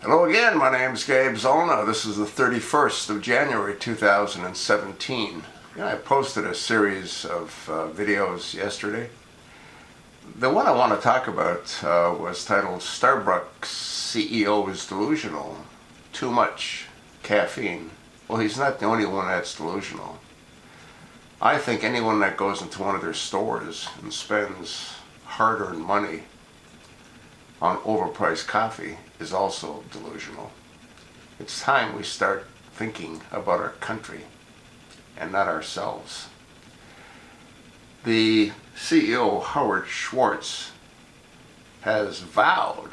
Hello again, my name is Gabe Zollner. This is the 31st of January 2017. I posted a series of videos yesterday. The one I want to talk about was titled Starbucks CEO is Delusional. Too much caffeine. Well, he's not the only one that's delusional. I think anyone that goes into one of their stores and spends hard-earned money on overpriced coffee is also delusional. It's time we start thinking about our country and not ourselves. The CEO, Howard Schwartz, has vowed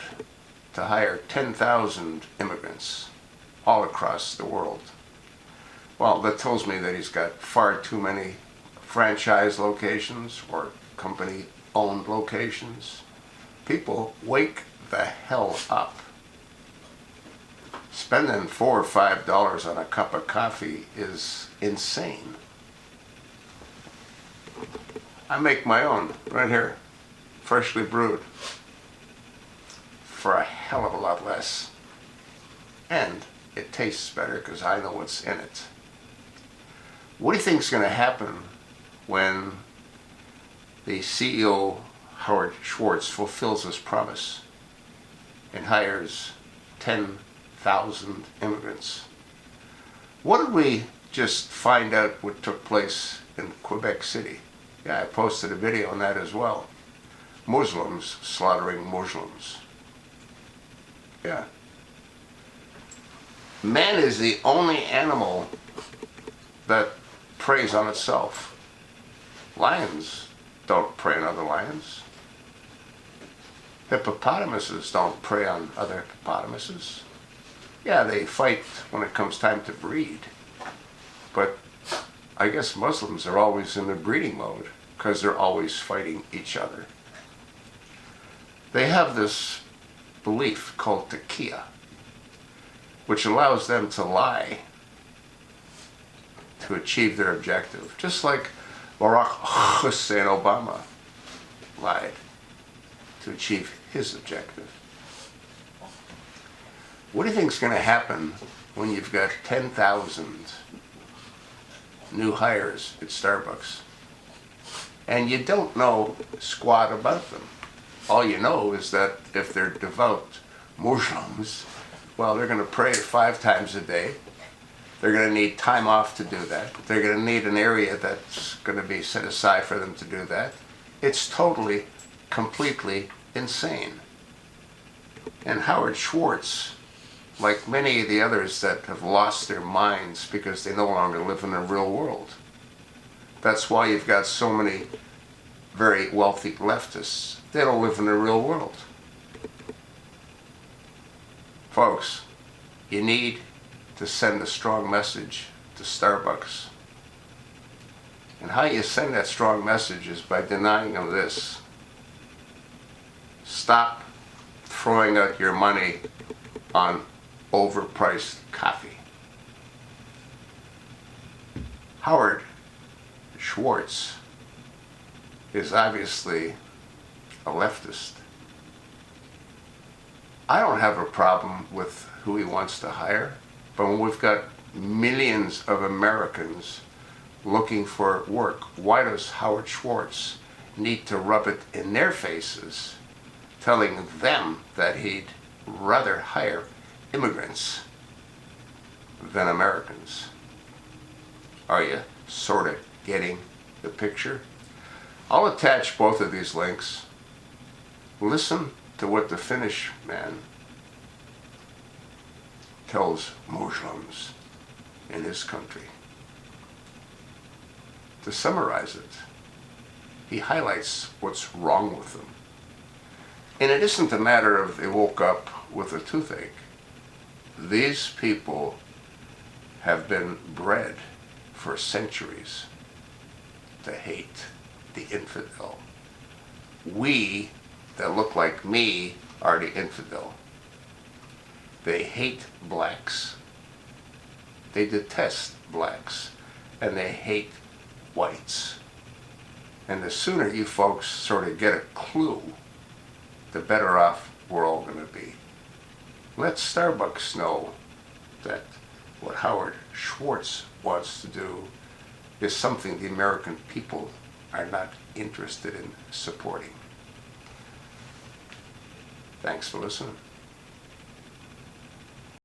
to hire 10,000 immigrants all across the world. Well, that tells me that he's got far too many franchise locations or company-owned locations. People, wake the hell up. Spending $4 or $5 on a cup of coffee is insane. I make my own right here, freshly brewed, for a hell of a lot less. And it tastes better because I know what's in it. What do you think is going to happen when the CEO, Howard Schwartz, fulfills his promise and hires 10,000 immigrants? What did we just find out what took place in Quebec City? Yeah, I posted a video on that as well. Muslims slaughtering Muslims. Yeah. Man is the only animal that preys on itself. Lions don't prey on other lions. Hippopotamuses don't prey on other hippopotamuses. Yeah, they fight when it comes time to breed. But I guess Muslims are always in the breeding mode because they're always fighting each other. They have this belief called taqiyya, which allows them to lie to achieve their objective. Just like Barack Hussein Obama lied to achieve his objective. What do you think is going to happen when you've got 10,000 new hires at Starbucks and you don't know squat about them? All you know is that if they're devout Muslims, well, they're going to pray 5 times a day. They're going to need time off to do that. They're going to need an area that's going to be set aside for them to do that. It's totally, completely insane. And Howard Schwartz, like many of the others that have lost their minds because they no longer live in the real world. That's why you've got so many very wealthy leftists. They don't live in the real world. Folks, you need to send a strong message to Starbucks. And how you send that strong message is by denying them this. Stop throwing out your money on overpriced coffee. Howard Schwartz is obviously a leftist. I don't have a problem with who he wants to hire, but when we've got millions of Americans looking for work, why does Howard Schwartz need to rub it in their faces, telling them that he'd rather hire immigrants than Americans? Are you sort of getting the picture? I'll attach both of these links. Listen to what the Finnish man tells Muslims in his country. To summarize it, he highlights what's wrong with them. And it isn't a matter of they woke up with a toothache. These people have been bred for centuries to hate the infidel. We that look like me are the infidel. They hate blacks. They detest blacks. And they hate whites. And the sooner you folks sort of get a clue, the better off we're all going to be. let Starbucks know that what Howard Schwartz wants to do is something the American people are not interested in supporting. Thanks for listening.